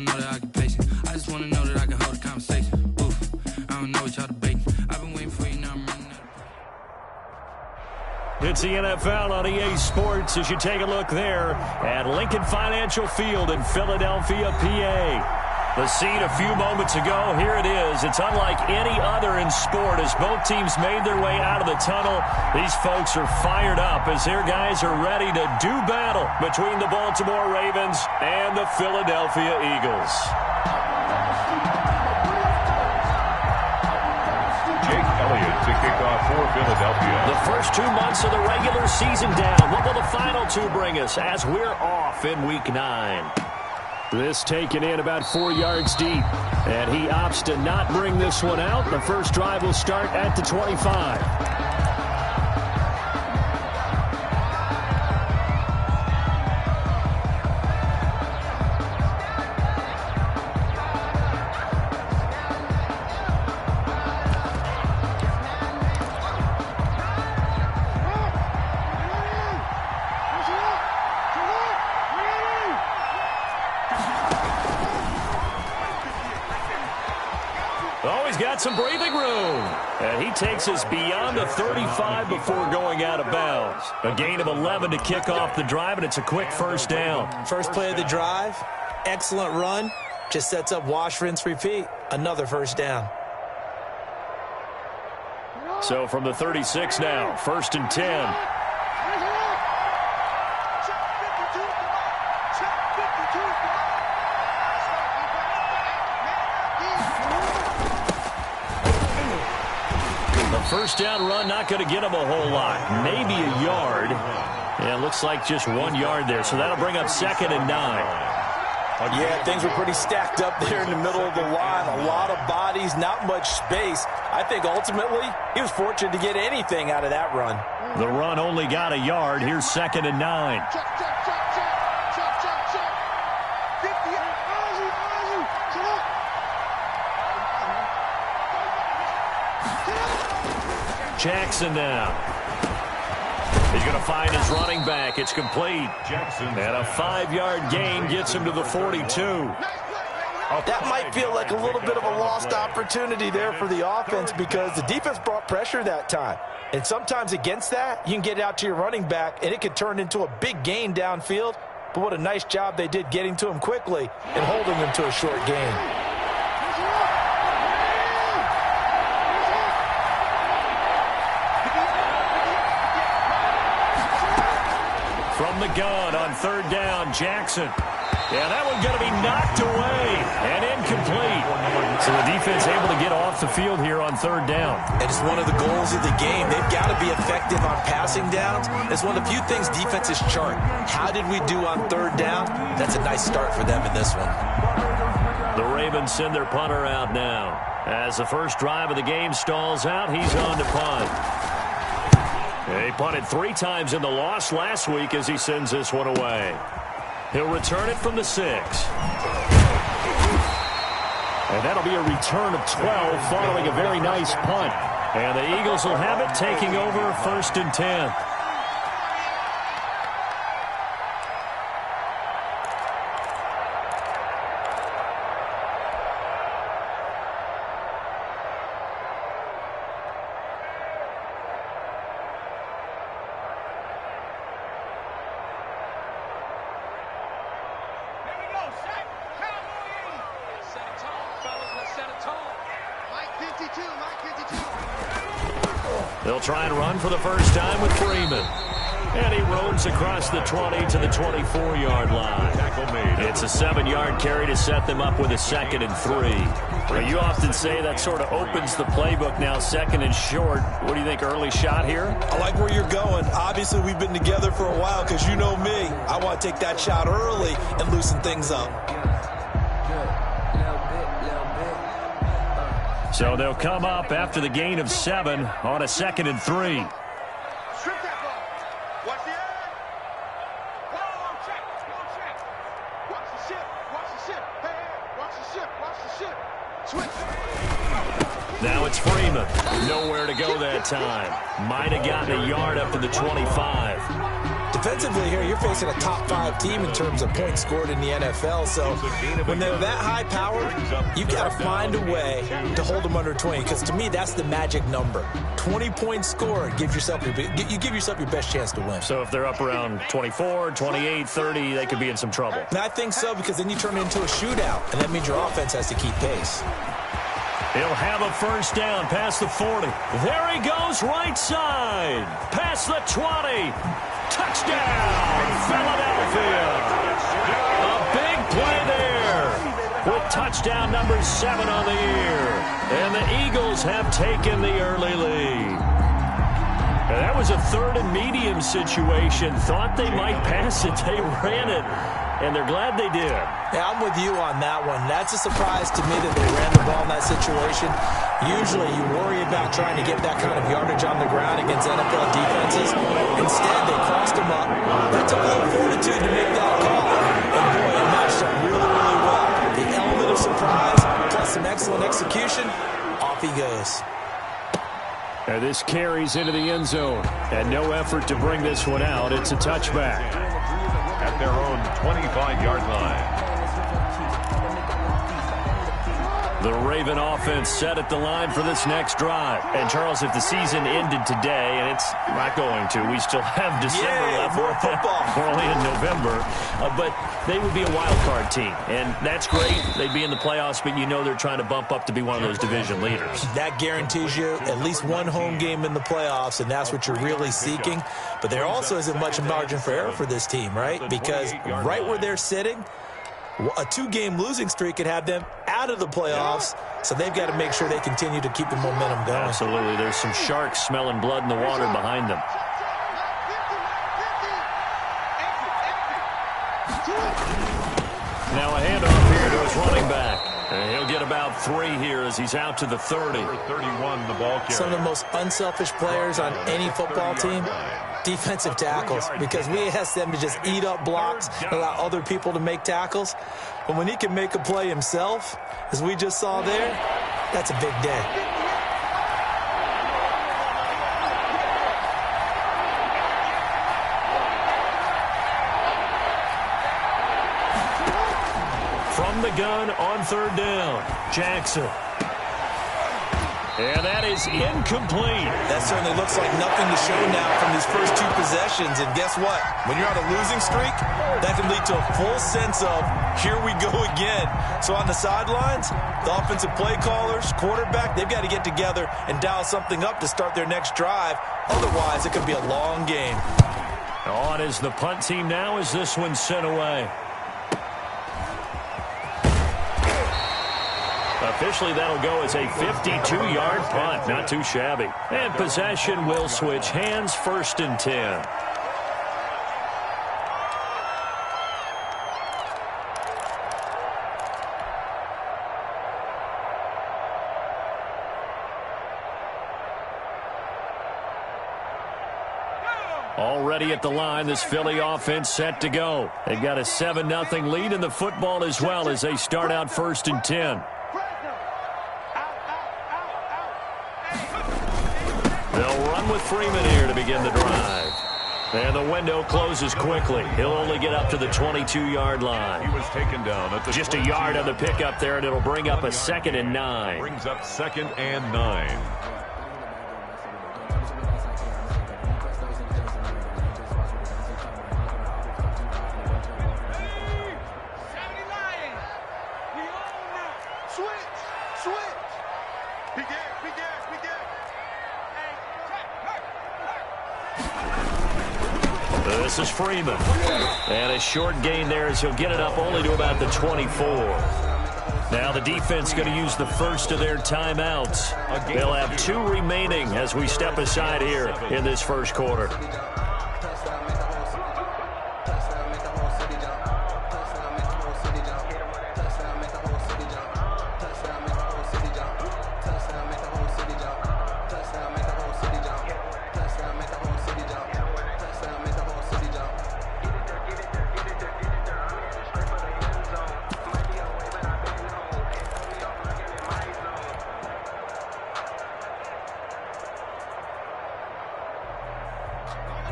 know that I can pace it. I just want to know that I can hold a conversation. Oof, I don't know what y'all debating. I've been waiting for you, now I'm running out. It's the NFL on EA Sports as you take a look there at Lincoln Financial Field in Philadelphia, PA. The scene a few moments ago, here it is. It's unlike any other in sport as both teams made their way out of the tunnel. These folks are fired up as their guys are ready to do battle between the Baltimore Ravens and the Philadelphia Eagles. Jake Elliott to kick off for Philadelphia. The first 2 months of the regular season down. What will the final two bring us as we're off in Week 9? This taken in about 4 yards deep. And he opts to not bring this one out. The first drive will start at the 25. Some breathing room. And he takes us beyond the 35 before going out of bounds. A gain of 11 to kick off the drive, and it's a quick first down. First play of the drive, excellent run. Just sets up wash, rinse, repeat. Another first down. So from the 36 now, 1st and 10. First down run, not going to get him a whole lot. Maybe a yard. And it looks like just 1 yard there. So that'll bring up 2nd and 9. Yeah, things were pretty stacked up there in the middle of the line. A lot of bodies, not much space. I think ultimately he was fortunate to get anything out of that run. The run only got a yard. Here's 2nd and 9. Jackson now. He's going to find his running back. It's complete. Jackson. And a 5-yard gain gets him to the 42. That might feel like a little bit of a lost opportunity there for the offense because the defense brought pressure that time. And sometimes against that, you can get out to your running back, and it could turn into a big gain downfield. But what a nice job they did getting to him quickly and holding him to a short gain. From the gun on 3rd down, Jackson. Yeah, that one's going to be knocked away and incomplete. So the defense able to get off the field here on 3rd down. And it's one of the goals of the game. They've got to be effective on passing downs. It's one of the few things defenses chart. How did we do on 3rd down? That's a nice start for them in this one. The Ravens send their punter out now. As the first drive of the game stalls out, he's on to punt. He punted 3 times in the loss last week as he sends this one away. He'll return it from the 6. And that'll be a return of 12 following a very nice punt. And the Eagles will have it taking over 1st and 10. They'll try and run for the first time with Freeman. And he roams across the 20 to the 24-yard line. It's a 7-yard carry to set them up with a 2nd and 3. Well, you often say that sort of opens the playbook now, 2nd and short. What do you think, early shot here? I like where you're going. Obviously, we've been together for a while because you know me. I want to take that shot early and loosen things up. So they'll come up after the gain of 7 on a 2nd and 3. Strip that ball. Watch the edge. Whoa, check. Watch the ship. Watch the ship. Hey, watch the ship. Watch the ship. Switch. Now it's Freeman. Nowhere to go that time. Might have gotten a yard up to the 25. Defensively here, you're facing a top 5 team in terms of points scored in the NFL. So when they're that high powered, you've got to find a way to hold them under 20. Because to me, that's the magic number. 20 points scored, you give yourself your best chance to win. So if they're up around 24, 28, 30, they could be in some trouble. And I think so, because then you turn it into a shootout, and that means your offense has to keep pace. He'll have a first down past the 40. There he goes, right side. Past the 20. Touchdown, Philadelphia. A big play there with touchdown number 7 on the year. And the Eagles have taken the early lead. And that was a 3rd and medium situation. Thought they might pass it. They ran it. And they're glad they did. Yeah, I'm with you on that one. That's a surprise to me that they ran the ball in that situation. Usually you worry about trying to get that kind of yardage on the ground against NFL defenses. Instead, they crossed them up. That took a little fortitude to make that call. And boy, it matched up really, really well. The element of surprise plus some excellent execution, off he goes. And this carries into the end zone. And no effort to bring this one out. It's a touchback. At their own 25-yard line. The Raven offense set at the line for this next drive. And, Charles, if the season ended today, and it's not going to, we still have December left. More football. We're only in November. But they would be a wild card team. And that's great. They'd be in the playoffs, but you know they're trying to bump up to be one of those division leaders. That guarantees you at least one home game in the playoffs, and that's what you're really seeking. But there also isn't much margin for error for this team, right? Because right where they're sitting, a 2-game losing streak could have them out of the playoffs, so they've got to make sure they continue to keep the momentum going. Absolutely. There's some sharks smelling blood in the water behind them. Now a handoff here to his running back. And he'll get about 3 here as he's out to the 30. 31, the ball carrier. Some of the most unselfish players on any football team, defensive tackles, because we ask them to just eat up blocks, allow other people to make tackles. But when he can make a play himself, as we just saw there, that's a big day. From the gun on 3rd down, Jackson. And that is incomplete. That certainly looks like nothing to show now from these first 2 possessions. And guess what? When you're on a losing streak, that can lead to a full sense of, here we go again. So on the sidelines, the offensive play callers, quarterback, they've got to get together and dial something up to start their next drive. Otherwise, it could be a long game. On is the punt team now as this one's sent away. Officially, that'll go as a 52-yard punt. Not too shabby. And possession will switch hands, 1st and 10. Already at the line, this Philly offense set to go. They've got a 7-0 lead in the football as well as they start out 1st and 10. They'll run with Freeman here to begin the drive. And the window closes quickly. He'll only get up to the 22-yard line. He was taken down at the Just a yard on the pickup there, and it'll bring up a 2nd and 9. Brings up 2nd and 9. This is Freeman. And a short gain there as he'll get it up only to about the 24. Now the defense going to use the first of their timeouts. They'll have 2 remaining as we step aside here in this first quarter.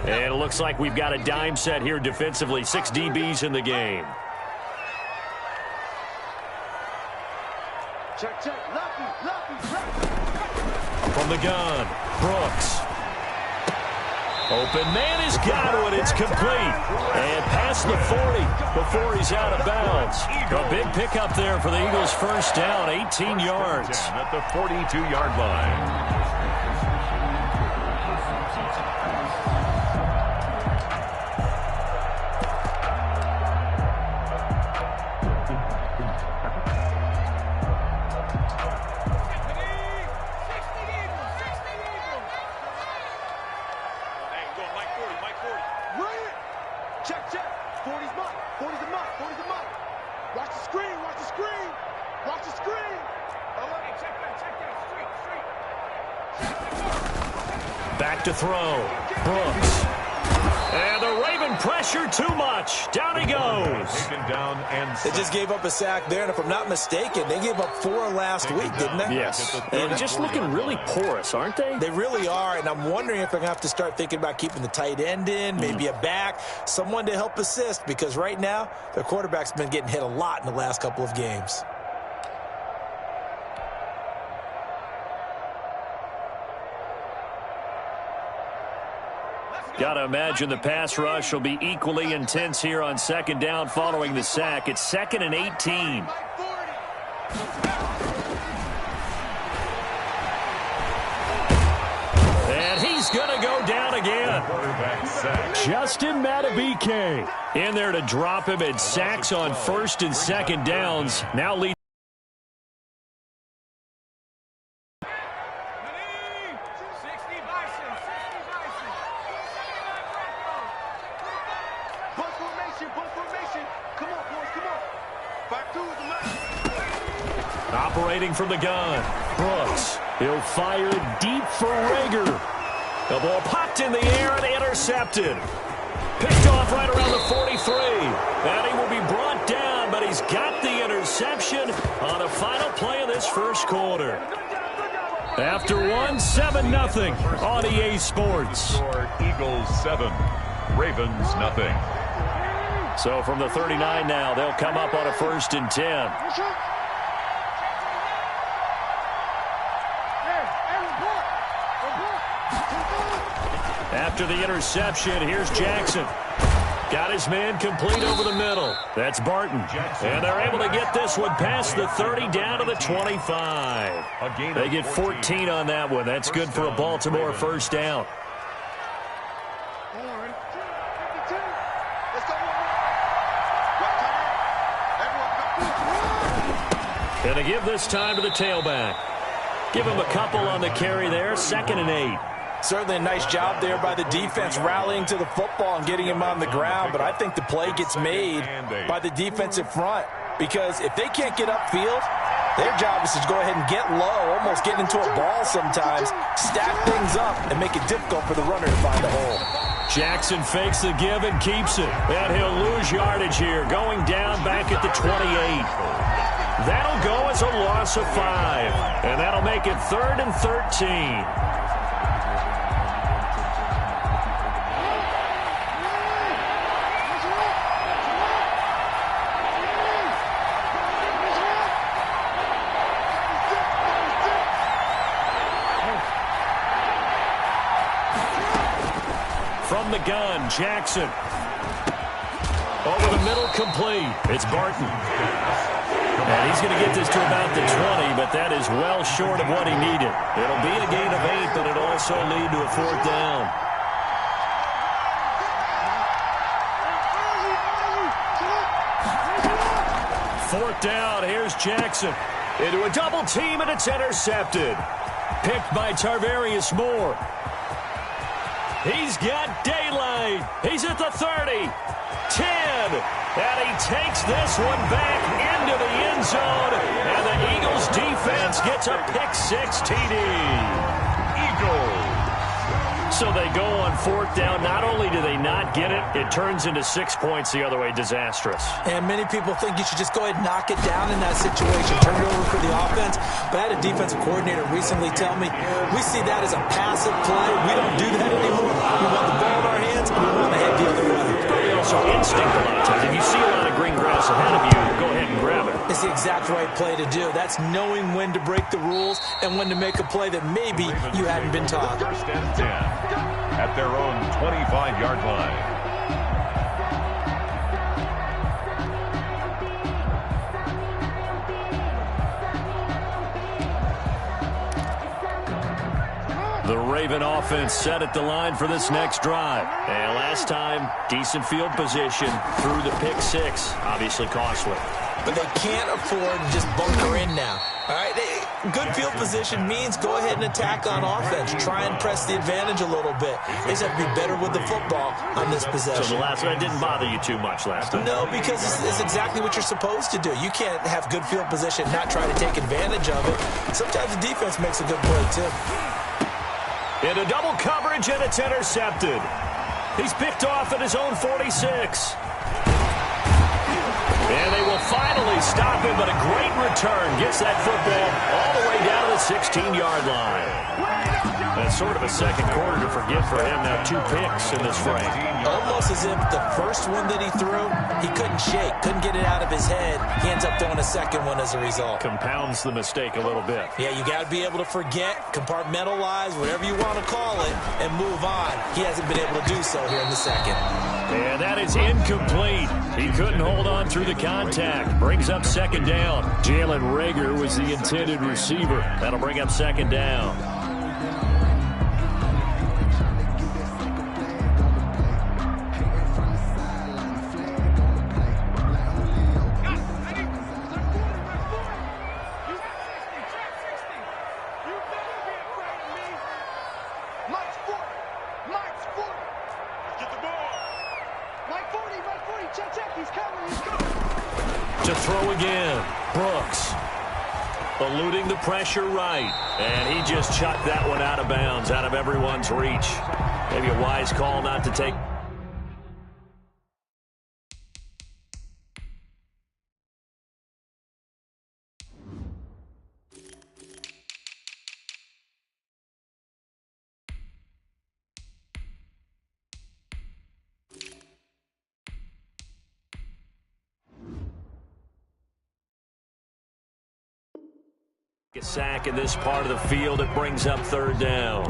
And it looks like we've got a dime set here defensively. 6 DBs in the game. Check, check. Lefty. From the gun, Brooks. Open man has got it. It's complete. And past the 40 before he's out of bounds. A big pickup there for the Eagles' first down, 18 yards. At the 42-yard line. Back to throw. Brooks. And the Raven pressure too much. Down he goes. Taken down and they just gave up a sack there, and if I'm not mistaken, they gave up 4 last week, didn't they? Yes. And just looking really porous, aren't they? They really are, and I'm wondering if they're going to have to start thinking about keeping the tight end in, maybe a back, someone to help assist, because right now their quarterback's been getting hit a lot in the last couple of games. Got to imagine the pass rush will be equally intense here on second down following the sack. It's 2nd and 18. And he's going to go down again. Justin Matabike in there to drop him at sacks on 1st and 2nd downs. Now lead. Operating from the gun, Brooks. He'll fire deep for Rager. The ball popped in the air and intercepted. Picked off right around the 43. And he will be brought down, but he's got the interception on the final play of this first quarter. After 7-0 on EA Sports. Eagles 7, Ravens nothing. So from the 39 now, they'll come up on a 1st and 10. After the interception, here's Jackson. Got his man complete over the middle. That's Barton. And they're able to get this one past the 30 down to the 25. They get 14 on that one. That's good for a Baltimore first down. And they give this time to the tailback. Give him a couple on the carry there. 2nd and 8. Certainly a nice job there by the defense rallying to the football and getting him on the ground, but I think the play gets made by the defensive front, because if they can't get upfield, their job is to go ahead and get low, almost get into a ball sometimes, stack things up, and make it difficult for the runner to find a hole. Jackson fakes the give and keeps it. And he'll lose yardage here, going down back at the 28. That'll go as a loss of 5, and that'll make it 3rd and 13. From the gun, Jackson. Over the middle, complete. It's Barton. And he's going to get this to about the 20, but that is well short of what he needed. It'll be a gain of 8, but it'll also lead to a 4th down. Fourth down, here's Jackson. Into a double team, and it's intercepted. Picked by Tarvarius Moore. He's got daylight. He's at the 30, 10, and he takes this one back into the end zone, and the Eagles defense gets a pick-6 TD. Eagles. So they go on fourth down. Not only do they not get it, it turns into 6 points the other way. Disastrous. And many people think you should just go ahead and knock it down in that situation, turn it over for the offense. But I had a defensive coordinator recently tell me, we see that as a passive play. We don't do that anymore. We want the ball in our hands, and we want to head the other way. Probably also instinct a lot of times. If you see a lot of green grass ahead of you, go ahead and grab it. It's the exact right play to do. That's knowing when to break the rules and when to make a play that maybe you hadn't been taught. First and 10 at their own 25-yard line. The Raven offense set at the line for this next drive. And last time, decent field position through the pick six. Obviously costly. But they can't afford to just bunker in now. All right, good field position means go ahead and attack on offense. Try and press the advantage a little bit. They just have to be better with the football on this possession. So the last one didn't bother you too much last time? No, because it's exactly what you're supposed to do. You can't have good field position, not try to take advantage of it. Sometimes the defense makes a good play, too. Into double coverage, and it's intercepted. He's picked off at his own 46. And they will finally stop him, but a great return gets that football all the way down to the 16-yard line. That's sort of a second quarter to forget for him. Now 2 picks in this frame. Almost as if the first one that he threw, he couldn't shake, couldn't get it out of his head. He ends up throwing a second one as a result. Compounds the mistake a little bit. Yeah, you got to be able to forget, compartmentalize, whatever you want to call it, and move on. He hasn't been able to do so here in the second. And that is incomplete. He couldn't hold on through the contact. Brings up second down. Jalen Reagor was the intended receiver. That'll bring up second down. To throw again, Brooks. Eluding the pressure right. And he just chucked that one out of bounds, out of everyone's reach. Maybe a wise call not to take. A sack in this part of the field. It brings up third down.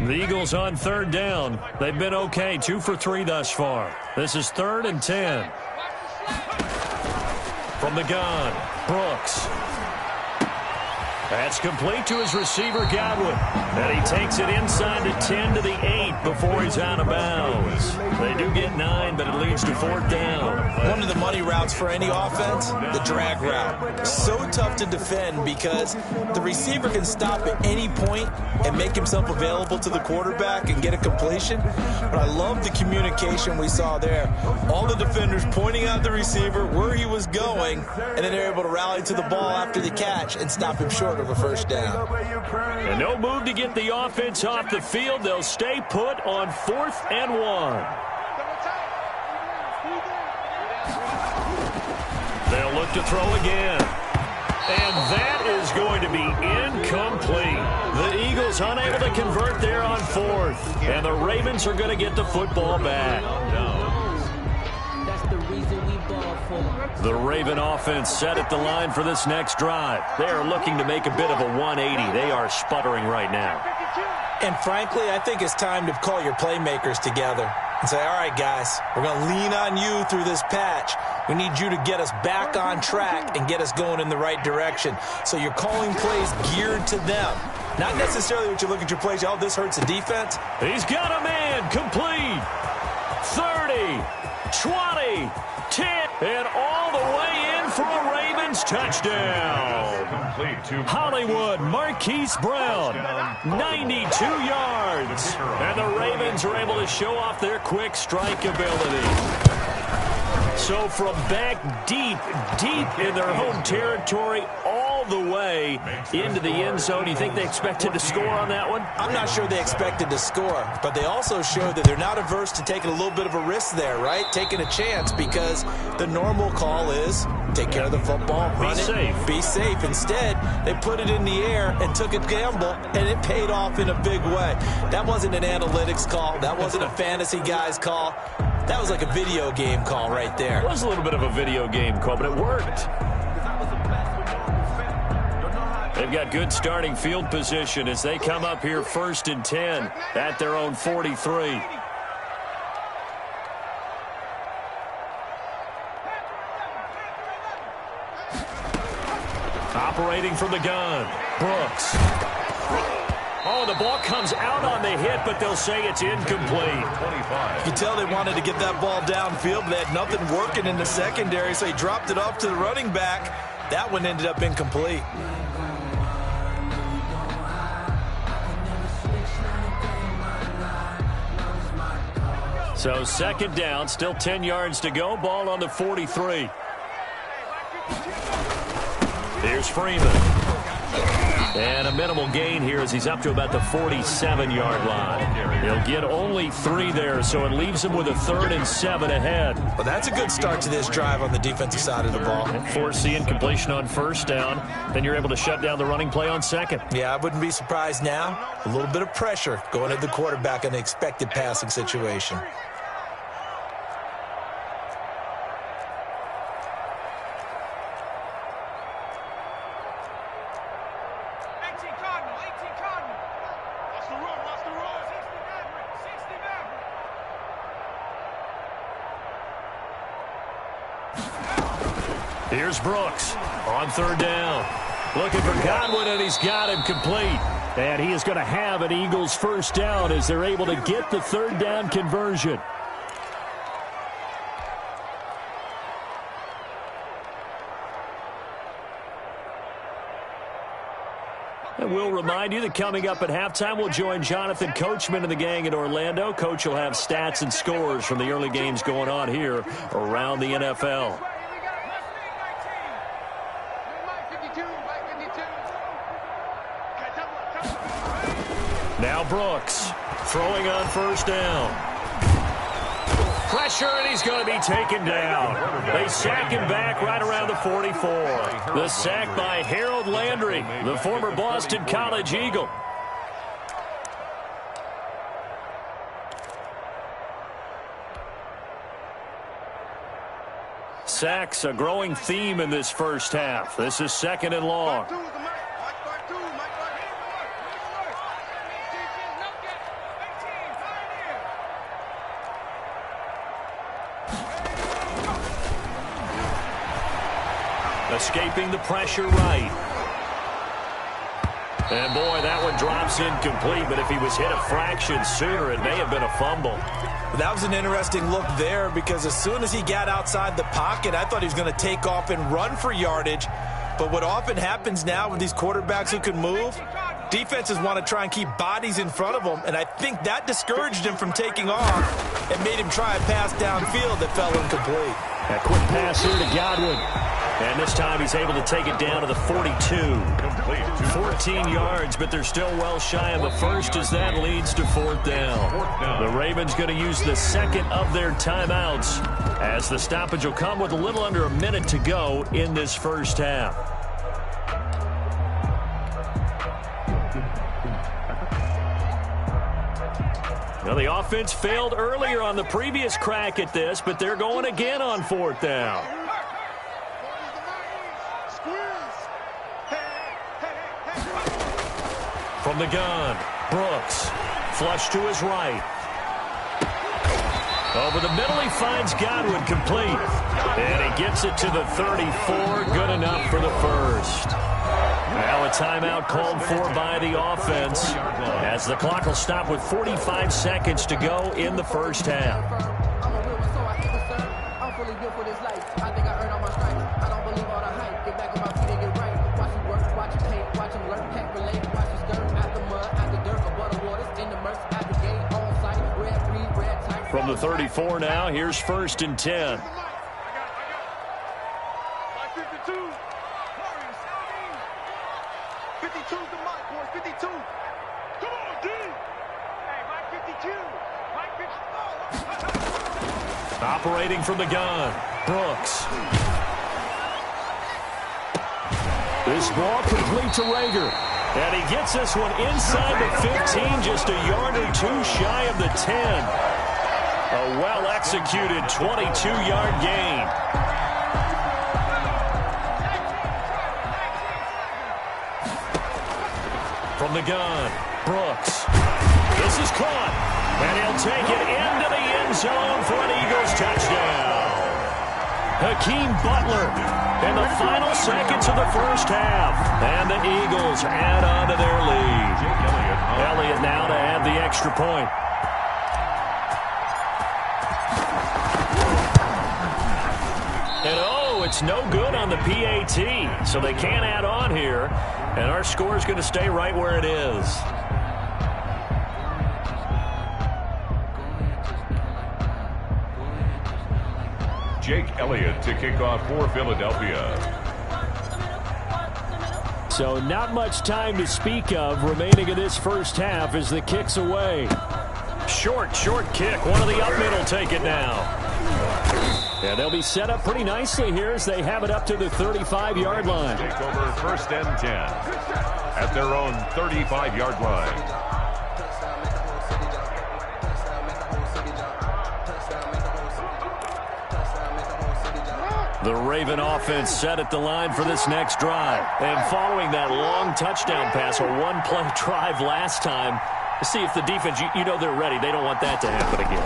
The Eagles on third down. They've been okay, 2 for 3 thus far. This is 3rd and 10. From the gun, Brooks. That's complete to his receiver, Godwin. And he takes it inside the 10 to the 8 before he's out of bounds. They do get 9, but it leads to 4th down. One of the money routes for any offense, the drag route. So tough to defend because the receiver can stop at any point and make himself available to the quarterback and get a completion. But I love the communication we saw there. All the defenders pointing out the receiver, where he was going, and then they're able to rally to the ball after the catch and stop him short of a first down. And no move to get the offense off the field. They'll stay put on 4th and 1. They'll look to throw again. And that is going to be incomplete. The Eagles unable to convert there on 4th. And the Ravens are going to get the football back. The Raven offense set at the line for this next drive. They are looking to make a bit of a 180. They are sputtering right now. And frankly, I think it's time to call your playmakers together and say, all right, guys, we're going to lean on you through this patch. We need you to get us back on track and get us going in the right direction. So you're calling plays geared to them. Not necessarily what you look at your plays, oh, this hurts the defense. He's got a man complete. 30, 20, 10, and all the way in for a Ravens touchdown. Hollywood Marquise Brown, 92 yards. And the Ravens are able to show off their quick strike ability. So from back deep in their home territory, all the way into the end zone, you think they expected to score on that one? I'm not sure they expected to score, but they also showed that they're not averse to taking a little bit of a risk there, right? Taking a chance, because the normal call is take care of the football, run it, be safe. Instead, they put it in the air and took a gamble, and it paid off in a big way. That wasn't an analytics call. That wasn't a fantasy guy's call. That was like a video game call right there. It was a little bit of a video game call, but it worked. They've got good starting field position as they come up here 1st and 10 at their own 43. Operating from the gun, Brooks. Oh, the ball comes out on the hit, but they'll say it's incomplete. You can tell they wanted to get that ball downfield, but they had nothing working in the secondary, so he dropped it off to the running back. That one ended up incomplete. So 2nd down, still 10 yards to go. Ball on the 43. Here's Freeman. And a minimal gain here as he's up to about the 47-yard line. He'll get only 3 there, so it leaves him with a 3rd and 7 ahead. Well, that's a good start to this drive on the defensive side of the ball. Force the incompletion on 1st down. Then you're able to shut down the running play on 2nd. Yeah, I wouldn't be surprised now. A little bit of pressure going at the quarterback in the expected passing situation. Here's Brooks on 3rd down. Looking for Godwin, and he's got him complete. And he is going to have an Eagles 1st down as they're able to get the 3rd down conversion. And we'll remind you that coming up at halftime, we'll join Jonathan Coachman and the gang in Orlando. Coach will have stats and scores from the early games going on here around the NFL. Now Brooks throwing on 1st down. Pressure, and he's going to be taken down. They sack him back right around the 44. The sack by Harold Landry, the former Boston College Eagle. Sacks, a growing theme in this 1st half. This is 2nd and long. Escaping the pressure right. And boy, that one drops incomplete, but if he was hit a fraction sooner, it may have been a fumble. That was an interesting look there, because as soon as he got outside the pocket, I thought he was going to take off and run for yardage. But what often happens now with these quarterbacks who can move, defenses want to try and keep bodies in front of them, and I think that discouraged him from taking off and made him try a pass downfield that fell incomplete. A quick pass here to Godwin. And this time he's able to take it down to the 42. 14 yards, but they're still well shy of the 1st as that leads to 4th down. The Ravens going to use the 2nd of their timeouts as the stoppage will come with a little under a minute to go in this 1st half. Well, the offense failed earlier on the previous crack at this, but they're going again on 4th down. From the gun, Brooks, flush to his right. Over the middle, he finds Godwin complete. And he gets it to the 34, good enough for the 1st. Now a timeout called for by the offense as the clock will stop with 45 seconds to go in the 1st half. From the 34 now, here's 1st and 10. My 52. 52's the mic, boys. 52. Come on, D. Hey, Mike 52. Mike 52. Operating from the gun, Brooks. This ball complete to Rager. And he gets this one inside the 15, just a yard or two shy of the 10. A well-executed 22-yard gain. From the gun, Brooks. This is caught, and he'll take it into the end zone for an Eagles touchdown. Hakeem Butler in the final seconds of the first half, and the Eagles add on to their lead. Elliott now to add the extra point. And oh, it's no good on the PAT, so they can't add on here, and our score is going to stay right where it is. Jake Elliott to kick off for Philadelphia. So not much time to speak of remaining in this first half as the kick's away. Short kick. One of the up mid will take it now. Yeah, they'll be set up pretty nicely here as they have it up to the 35-yard line. Take over 1st and 10 at their own 35-yard line. The Raven offense set at the line for this next drive. And following that long touchdown pass, a one-play drive last time, to see if the defense, you know they're ready. They don't want that to happen again.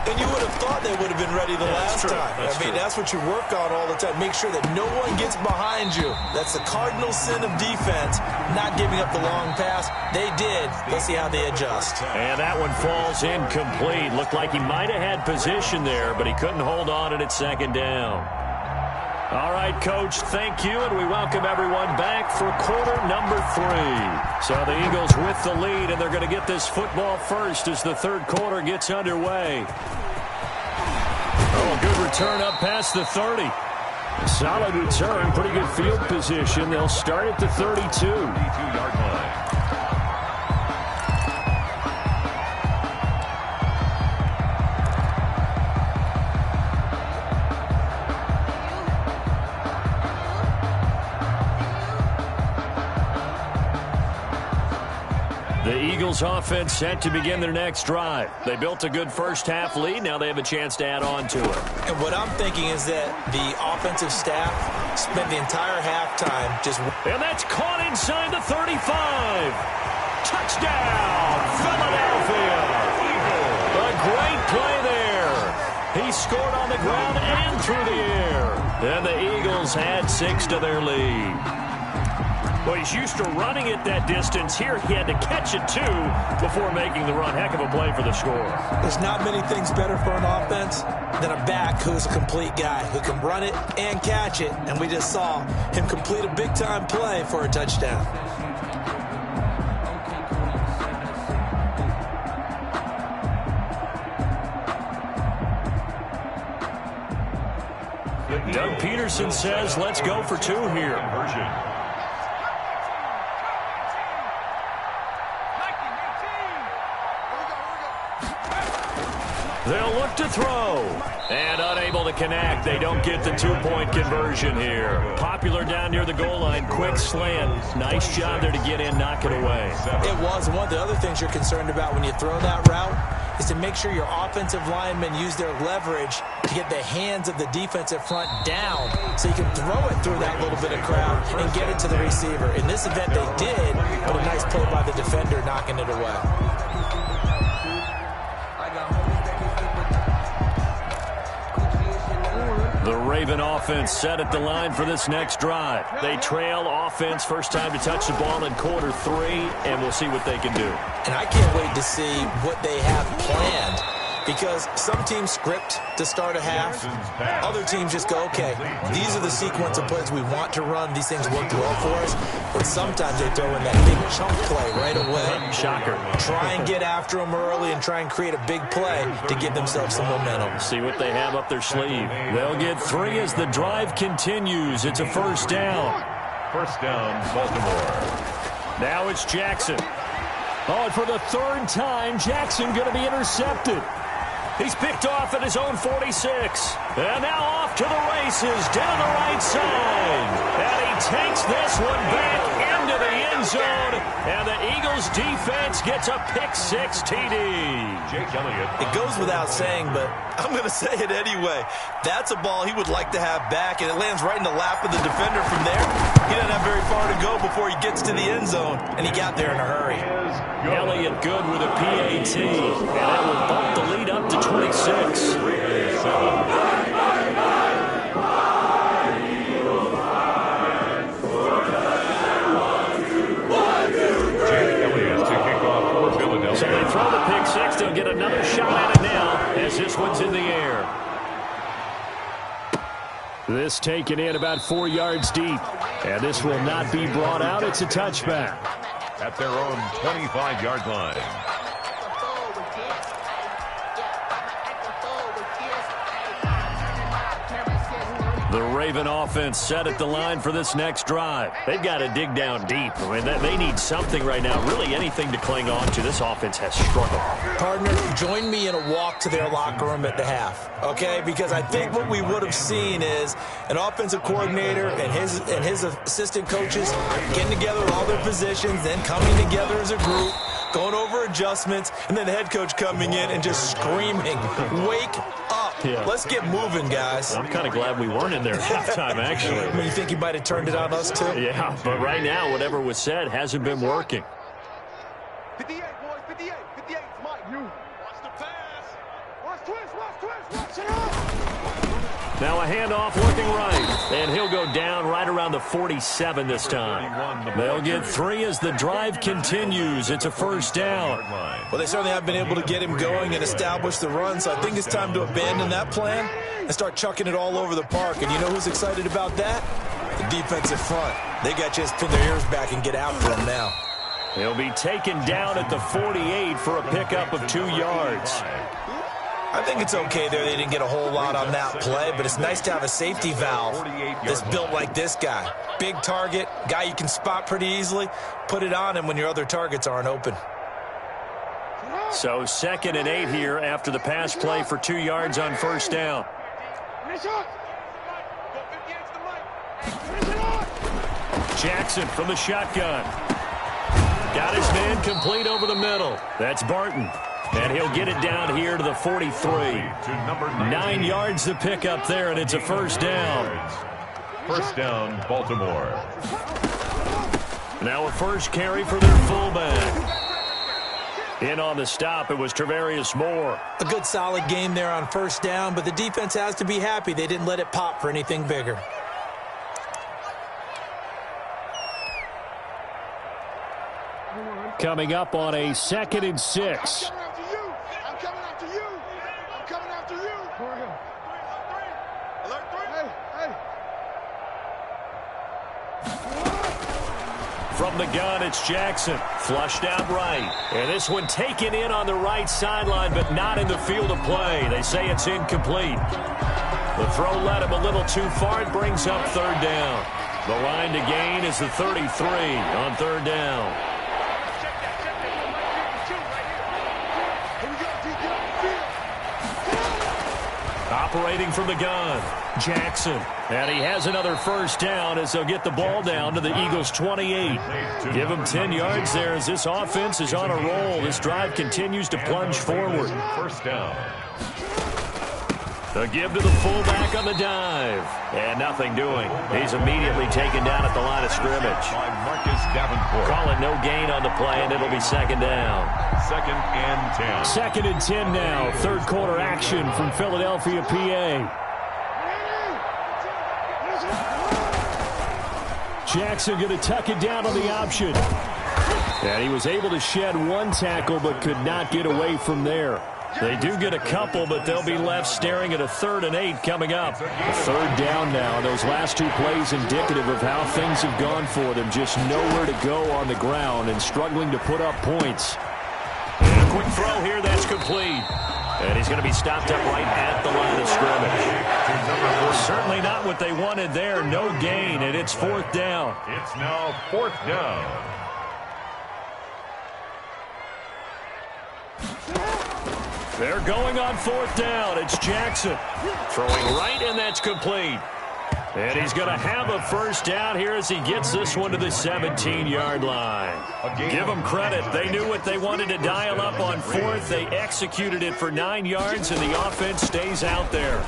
And you would have thought they would have been ready the last time. That's what you work on all the time. Make sure that no one gets behind you. That's the cardinal sin of defense, not giving up the long pass. They did. Let's see how they adjust. And that one falls incomplete. Looked like he might have had position there, but he couldn't hold on it at 2nd down. All right, Coach, thank you, and we welcome everyone back for quarter number 3. So the Eagles with the lead, and they're going to get this football first as the third quarter gets underway. Oh, a good return up past the 30. Solid return, pretty good field position. They'll start at the 32. 32-yard line. The Eagles offense set to begin their next drive. They built a good first half lead. Now they have a chance to add on to it. And what I'm thinking is that the offensive staff spent the entire halftime just... And that's caught inside the 35. Touchdown, Philadelphia. A great play there. He scored on the ground and through the air. And the Eagles add 6 to their lead. Well, he's used to running it that distance. Here he had to catch it, too, before making the run. Heck of a play for the score. There's not many things better for an offense than a back who's a complete guy, who can run it and catch it. And we just saw him complete a big-time play for a touchdown. Doug Peterson says, let's go for 2 here. They'll look to throw. And unable to connect. They don't get the 2-point conversion here. Popular down near the goal line. Quick slant. Nice job there to get in, knock it away. It was. One of the other things you're concerned about when you throw that route is to make sure your offensive linemen use their leverage to get the hands of the defensive front down so you can throw it through that little bit of crowd and get it to the receiver. In this event, they did, but a nice play by the defender knocking it away. The Raven offense set at the line for this next drive. They trail offense, first time to touch the ball in quarter 3, and we'll see what they can do. And I can't wait to see what they have planned, because some teams script to start a half. Other teams just go, okay, these are the sequence of plays we want to run. These things worked well for us. But sometimes they throw in that big chunk play right away. Shocker. Try and get after them early and try and create a big play to give themselves some momentum. See what they have up their sleeve. They'll get 3 as the drive continues. It's a first down. First down, Baltimore. Now it's Jackson. Oh, and for the 3rd time, Jackson going to be intercepted. He's picked off at his own 46. And now off to the races down the right side. And he takes this one back into the end zone. And the Eagles defense gets a pick-6 TD. Jake Elliott. It goes without saying, but I'm going to say it anyway. That's a ball he would like to have back, and it lands right in the lap of the defender from there. He doesn't have very far to go before he gets to the end zone, and he got there in a hurry. Elliott good with a PAT, and that will bump the lead up to 26. So they throw the pick-6. They'll get another shot at it now as this one's in the air. This taken in about 4 yards deep. And this will not be brought out. It's a touchback. At their own 25-yard line. The Raven offense set at the line for this next drive. They've got to dig down deep. I mean, they need something right now, really anything to cling on to. This offense has struggled. Partner, join me in a walk to their locker room at the half, okay? Because I think what we would have seen is an offensive coordinator and his assistant coaches getting together with all their positions, then coming together as a group, going over adjustments, and then the head coach coming in and just screaming, wake up. Yeah. Let's get moving, guys. I'm kind of glad we weren't in there at halftime, actually. I mean, you think he might have turned it on us, too? Yeah, but right now, whatever was said hasn't been working. 58, boys, 58, 58. It's Mike. You. Watch the pass. Watch twist, watch it up. Now a handoff looking right, and he'll go down right around the 47 this time. They'll get 3 as the drive continues. It's a first down. Well, they certainly have been able to get him going and establish the run, so I think it's time to abandon that plan and start chucking it all over the park. And you know who's excited about that? The defensive front. They got to just pin their ears back and get after him now. He'll be taken down at the 48 for a pickup of 2 yards. I think it's okay there. They didn't get a whole lot on that play, but it's nice to have a safety valve that's built like this guy. Big target, guy you can spot pretty easily. Put it on him when your other targets aren't open. So 2nd and 8 here after the pass play for 2 yards on first down. Jackson from the shotgun. Got his man complete over the middle. That's Barton. And he'll get it down here to the 43. 9 yards to pick up there, and it's a first down. First down, Baltimore. Now a first carry for their fullback. In on the stop, it was Travarius Moore. A good solid game there on first down, but the defense has to be happy they didn't let it pop for anything bigger. Coming up on a 2nd and 6. I'm coming after you. I'm coming after you. Alert 3. From the gun, it's Jackson. Flushed out right. And this one taken in on the right sideline, but not in the field of play. They say it's incomplete. The throw led him a little too far. It brings up 3rd down. The line to gain is the 33 on 3rd down. Operating from the gun, Jackson. And he has another first down as they'll get the ball down to the Eagles' 28. Give them 10 yards there as this offense is on a roll. This drive continues to plunge forward. First down. The give to the fullback on the dive. And nothing doing. He's immediately taken down at the line of scrimmage. By Marcus Davenport. Call it no gain on the play, and it'll be 2nd down. 2nd and 10. 2nd and 10 now. 3rd quarter action from Philadelphia, PA. Jackson going to tuck it down on the option. And he was able to shed 1 tackle but could not get away from there. They do get a couple, but they'll be left staring at a 3rd and 8 coming up. A 3rd down now. Those last 2 plays indicative of how things have gone for them. Just nowhere to go on the ground and struggling to put up points. And a quick throw here. That's complete. And he's going to be stopped up right at the line of scrimmage. Certainly not what they wanted there. No gain, and it's 4th down. It's now 4th down. They're going on 4th down. It's Jackson throwing right, and that's complete. And he's going to have a 1st down here as he gets this one to the 17-yard line. Give them credit. They knew what they wanted to dial up on 4th. They executed it for 9 yards, and the offense stays out there.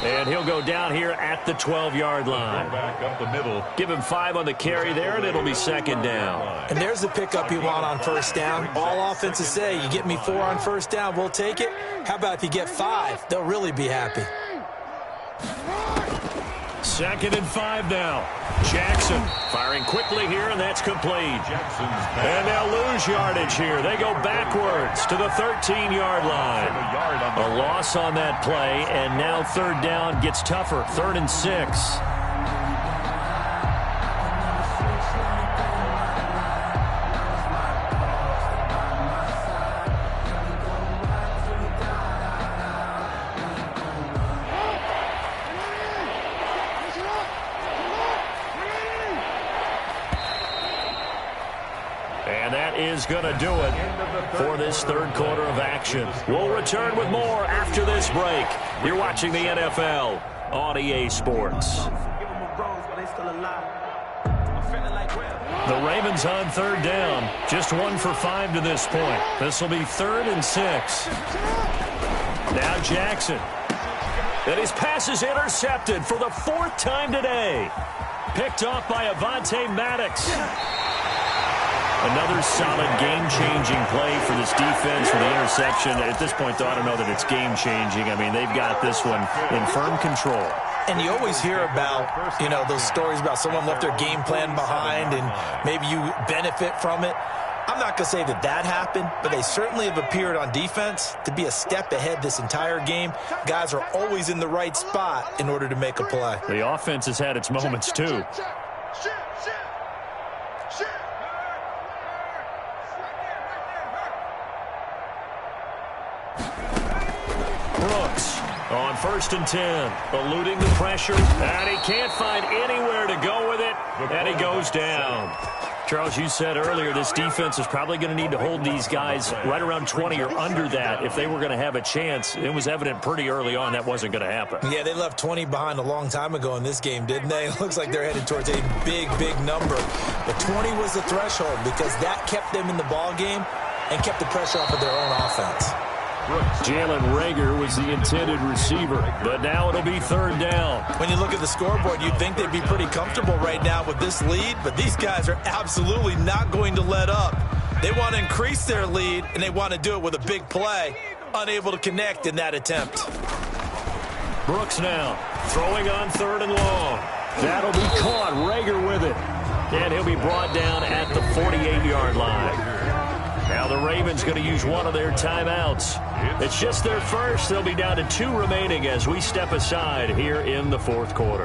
And he'll go down here at the 12-yard line. Back up the middle. Give him 5 on the carry there, and it'll be 2nd down. And there's the pickup you want on 1st down. All offenses say, you get me 4 on 1st down, we'll take it. How about if you get 5? They'll really be happy. 2nd and 5 now. Jackson firing quickly here, and that's complete. And they'll lose yardage here. They go backwards to the 13-yard line. A loss on that play, and now 3rd down gets tougher. 3rd and 6. Is going to do it for this 3rd quarter of action. We'll return with more after this break. You're watching the NFL on EA Sports. The Ravens on 3rd down. Just 1 for 5 to this point. This will be 3rd and 6. Now Jackson. And his pass is intercepted for the 4th time today. Picked off by Avonte Maddox. Another solid game-changing play for this defense for the interception. At this point, though, I don't know that it's game-changing. I mean, they've got this one in firm control. And you always hear about, those stories about someone left their game plan behind and maybe you benefit from it. I'm not going to say that that happened, but they certainly have appeared on defense to be a step ahead this entire game. Guys are always in the right spot in order to make a play. The offense has had its moments, too. On 1st and 10, eluding the pressure, and he can't find anywhere to go with it, and he goes down. Charles, you said earlier this defense is probably going to need to hold these guys right around 20 or under that if they were going to have a chance. It was evident pretty early on that wasn't going to happen. Yeah, they left 20 behind a long time ago in this game, didn't they? It looks like they're headed towards a big, big number. But 20 was the threshold because that kept them in the ball game and kept the pressure off of their own offense. Jalen Reagor was the intended receiver, but now it'll be 3rd down. When you look at the scoreboard, you'd think they'd be pretty comfortable right now with this lead, but these guys are absolutely not going to let up. They want to increase their lead, and they want to do it with a big play. Unable to connect in that attempt. Brooks now throwing on 3rd and long. That'll be caught. Reagor with it. And he'll be brought down at the 48-yard line. Now the Ravens going to use one of their timeouts. It's just their first. They'll be down to 2 remaining as we step aside here in the 4th quarter.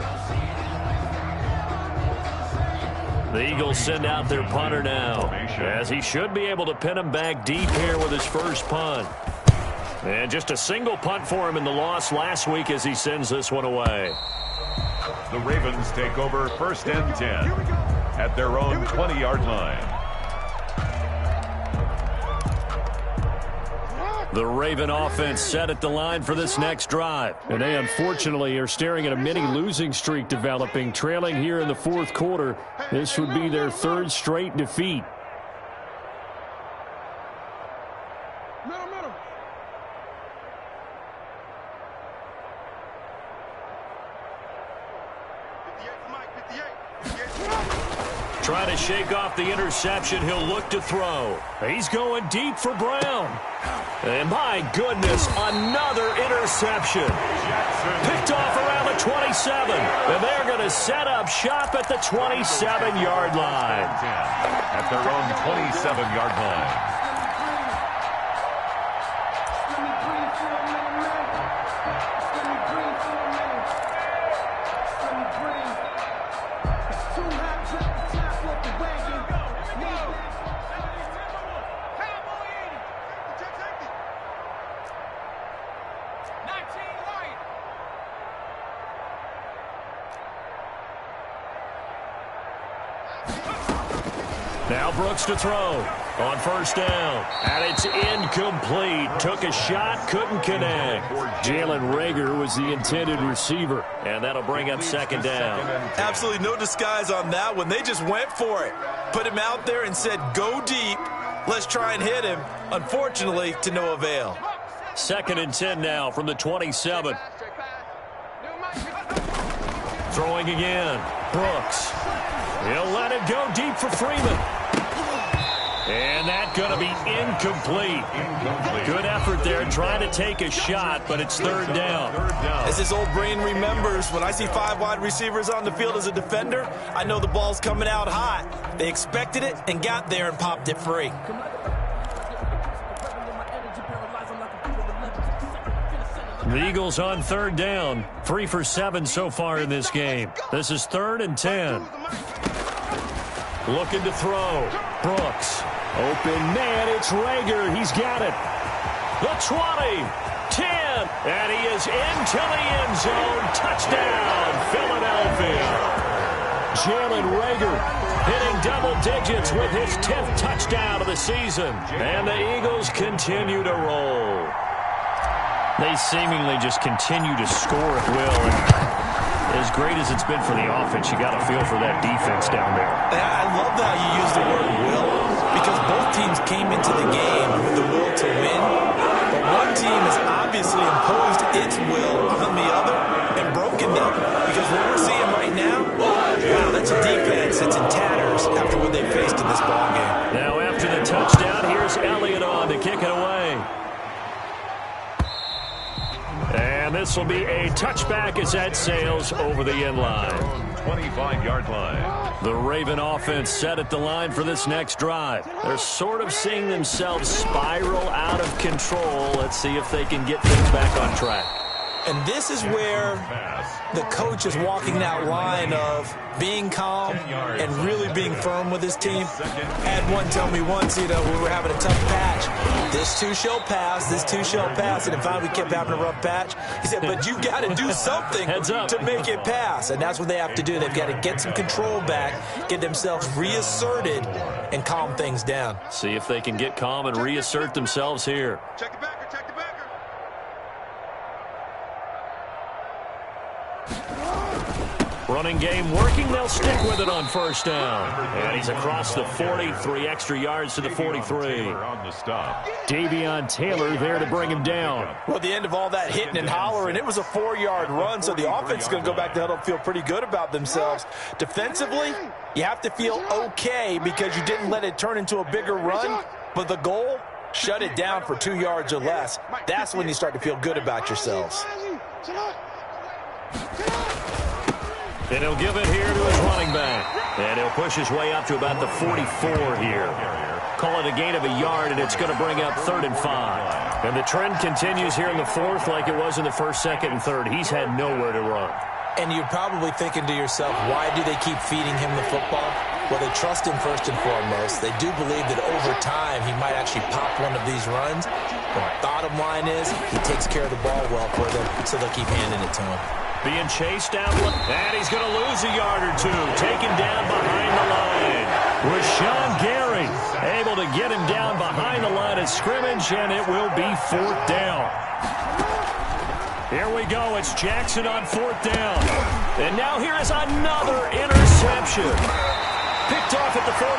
The Eagles send out their punter now, as he should be able to pin him back deep here with his first punt. And just a single punt for him in the loss last week as he sends this one away. The Ravens take over 1st and 10 at their own 20-yard line. The Raven offense set at the line for this next drive. And they unfortunately are staring at a mini losing streak developing, trailing here in the 4th quarter. This would be their 3rd straight defeat. Trying to shake off the interception. He'll look to throw. He's going deep for Brown. And my goodness, another interception. Picked off around the 27. And they're going to set up shop at the 27-yard line. At their own 27-yard line. Now Brooks to throw on first down. And it's incomplete. Took a shot, couldn't connect. Jalen Reagor was the intended receiver. And that'll bring up second down. Absolutely no disguise on that one. They just went for it. Put him out there and said, go deep. Let's try and hit him. Unfortunately, to no avail. 2nd and 10 now from the 27. Throwing again. Brooks. He'll let it go deep for Freeman. And that's going to be incomplete. Good effort there trying to take a shot, but it's 3rd down. As his old brain remembers, when I see 5 wide receivers on the field as a defender, I know the ball's coming out hot. They expected it and got there and popped it free. The Eagles on 3rd down. 3 for 7 so far in this game. This is 3rd and 10. Looking to throw. Brooks. Open man, it's Reagor. He's got it. The 20, 10, and he is into the end zone. Touchdown, Philadelphia. Jalen Reagor hitting double digits with his 10th touchdown of the season. And the Eagles continue to roll. They seemingly just continue to score at will. And as great as it's been for the offense, you got to feel for that defense down there. I love that you use the word will, because both teams came into the game with the will to win, but one team has obviously imposed its will on the other and broken them. Because what we're seeing right now, wow, that's a defense that's in tatters after what they faced in this ballgame. Now after the touchdown, here's Elliott on to kick it away. And this will be a touchback as that sails over the end line. 25-yard line. The Raven offense set at the line for this next drive. They're sort of seeing themselves spiral out of control. Let's see if they can get things back on track. And this is where the coach is walking that line of being calm and really being firm with his team. Had one tell me once, we were having a tough patch. This too shall pass, this too shall pass. And finally we kept having a rough patch. He said, but you got to do something to make it pass. And that's what they have to do. They've got to get some control back, get themselves reasserted, and calm things down. See if they can get calm and reassert themselves here. Check the backer, check the backer. Running game working. They'll stick with it on first down. And he's across the 40, 3 extra yards to the 43. Davion Taylor there to bring him down. Well, at the end of all that hitting and hollering, it was a 4-yard run, so the offense is going to go back to huddle and feel pretty good about themselves. Defensively, you have to feel okay because you didn't let it turn into a bigger run, but the goal, shut it down for 2 yards or less. That's when you start to feel good about yourselves. And he'll give it here to his running back. And he'll push his way up to about the 44 here. Call it a gain of a yard, and it's going to bring up 3rd and 5. And the trend continues here in the 4th like it was in the 1st, 2nd, and 3rd. He's had nowhere to run. And you're probably thinking to yourself, why do they keep feeding him the football? Well, they trust him first and foremost. They do believe that over time he might actually pop one of these runs. The bottom line is he takes care of the ball well for them, so they'll keep handing it to him. Being chased down, and he's going to lose a yard or two. Taken down behind the line. Rashawn Gary able to get him down behind the line of scrimmage, and it will be 4th down. Here we go. It's Jackson on 4th down. And now here is another interception. Picked off at the 48,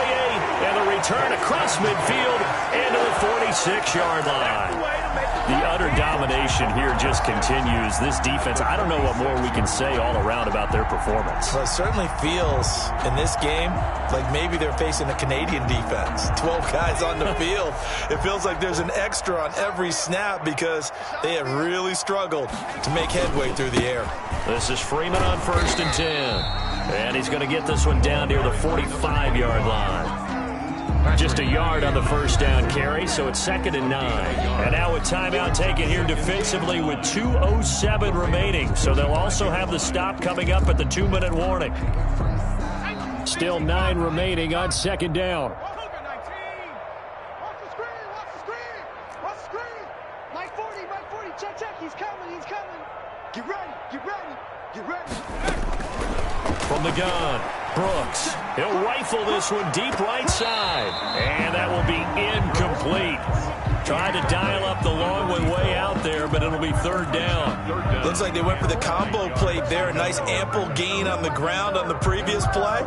and the return across midfield into the 46-yard line. The utter domination here just continues. This defense, I don't know what more we can say all around about their performance. Well, it certainly feels in this game like maybe they're facing a Canadian defense. 12 guys on the field. It feels like there's an extra on every snap because they have really struggled to make headway through the air. This is Freeman on 1st and 10. And he's going to get this one down near the 45-yard line. Just a yard on the first down carry, so it's 2nd and 9. And now a timeout taken here defensively with 2:07 remaining. So they'll also have the stop coming up at the 2-minute warning. Still 9 remaining on 2nd down. Watch the screen, watch the screen, watch the screen. Mike 40, check, he's coming. Get ready, get ready, get ready. From the gun, Brooks. He'll rifle this one deep right side. And that will be incomplete. Tried to dial up the long one way out there, but it'll be third down. Looks like they went for the combo plate there. A nice ample gain on the ground on the previous play.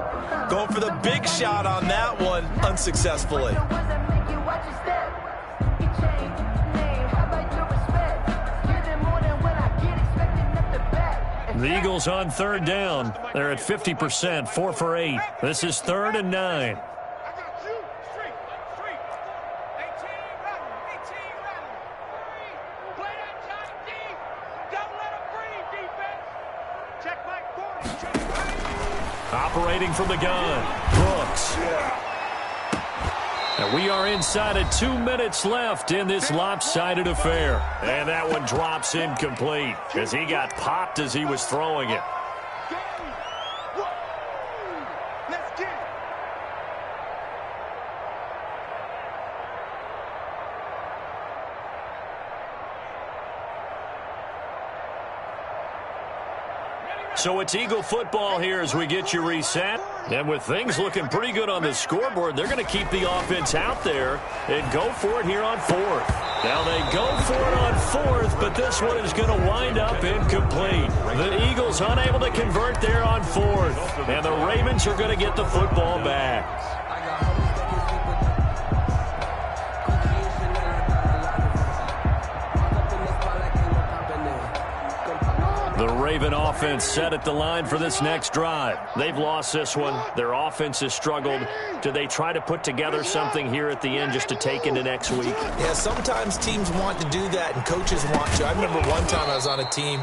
Going for the big shot on that one unsuccessfully. The Eagles on third down. They're at 50%, 4 for 8. This is 3rd and 9. Operating from the gun, Brooks. And we are inside of 2 minutes left in this lopsided affair. And that one drops incomplete as he got popped as he was throwing it. So it's Eagle football here as we get you reset. And with things looking pretty good on the scoreboard, they're going to keep the offense out there and go for it here on 4th. Now they go for it on 4th, but this one is going to wind up incomplete. The Eagles unable to convert there on 4th. And the Ravens are going to get the football back. The Raven offense set at the line for this next drive. They've lost this one. Their offense has struggled. Do they try to put together something here at the end just to take into next week? Yeah, sometimes teams want to do that and coaches want to. I remember one time I was on a team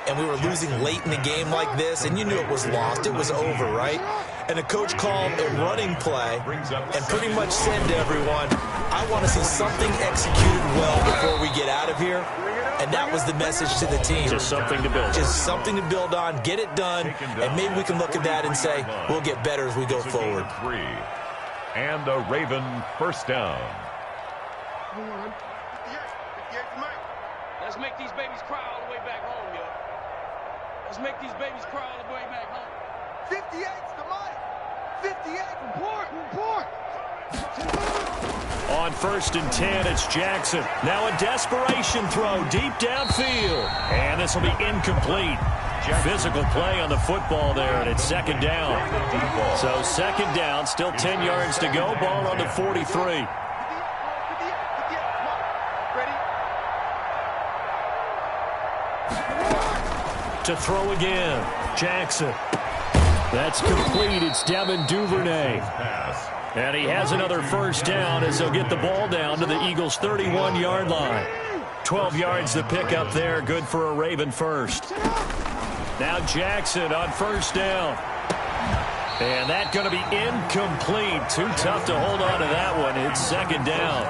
and we were losing late in the game like this, and you knew it was lost. It was over, right? And the coach called a running play and pretty much said to everyone, I want to see something executed well before we get out of here. And that was the message to the team. Just something to build on. Just something to build on, get it done, and maybe we can look at that and say, we'll get better as we go forward. And a Raven first down. Let's make these babies cry all the way back home, yo. Let's make these babies cry all the way back home. 58's the money. 58, report. On 1st and 10, it's Jackson. Now a desperation throw deep downfield. And this will be incomplete. Physical play on the football there, and it's 2nd down. So 2nd down, still 10 yards to go. Ball on the 43. To throw again, Jackson. That's complete. It's Devin Duvernay. And he has another first down as they'll get the ball down to the Eagles' 31-yard line. 12 yards to pick up there. Good for a Raven first. Now Jackson on first down. And that's going to be incomplete. Too tough to hold on to that one. It's 2nd down.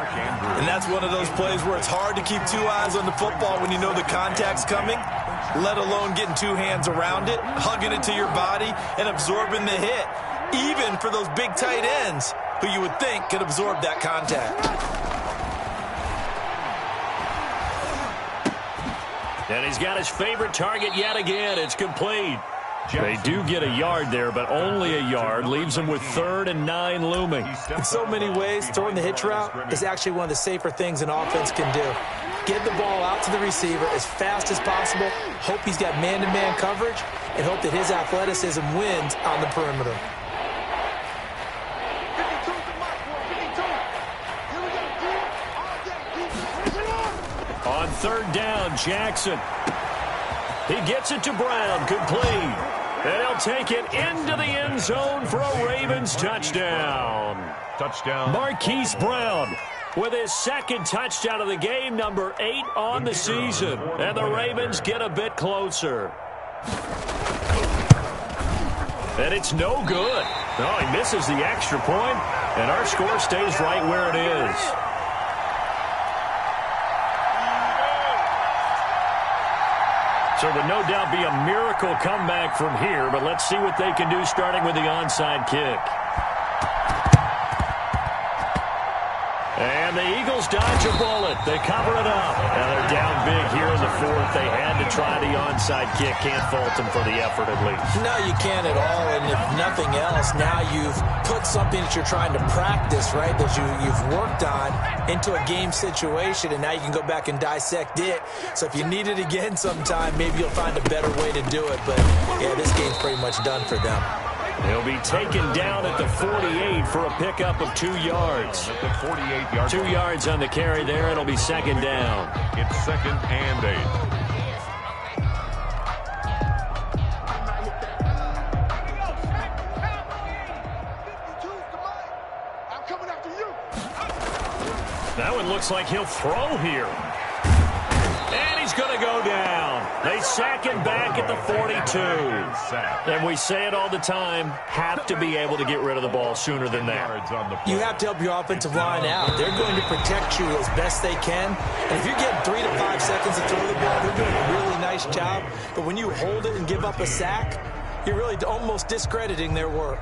And that's one of those plays where it's hard to keep 2 eyes on the football when you know the contact's coming, let alone getting 2 hands around it, hugging it to your body, and absorbing the hit. Even for those big tight ends who you would think could absorb that contact. And he's got his favorite target yet again. It's complete. They do get a yard there, but only a yard. Leaves them with 3rd and 9 looming. In so many ways, throwing the hitch route is actually one of the safer things an offense can do. Get the ball out to the receiver as fast as possible, hope he's got man-to-man coverage, and hope that his athleticism wins on the perimeter. On 3rd down, Jackson. He gets it to Brown, complete. And he'll take it into the end zone for a Ravens touchdown. Marquise Brown with his 2nd touchdown of the game, number 8 on the season. And the Ravens get a bit closer. And it's no good. No, he misses the extra point, and our score stays right where it is. So would no doubt be a miracle comeback from here, but let's see what they can do starting with the onside kick. And And the Eagles dodge a bullet. They cover it up. Now they're down big here in the fourth. They had to try the onside kick. Can't fault them for the effort at least. No, you can't at all. And if nothing else, now you've put something that you're trying to practice, right, that you've worked on into a game situation, and now you can go back and dissect it. So if you need it again sometime, maybe you'll find a better way to do it. But, yeah, this game's pretty much done for them. He'll be taken down at the 48 for a pickup of 2 yards. At the 48-yard 2 yards on the carry there. It'll be second down. It's 2nd and 8. That one looks like he'll throw here. And he's going to go down. They sack him back at the 42. And we say it all the time, have to be able to get rid of the ball sooner than that. You have to help your offensive line out. They're going to protect you as best they can. And if you're getting 3 to 5 seconds to throw the ball, they're doing a really nice job. But when you hold it and give up a sack, you're really almost discrediting their work.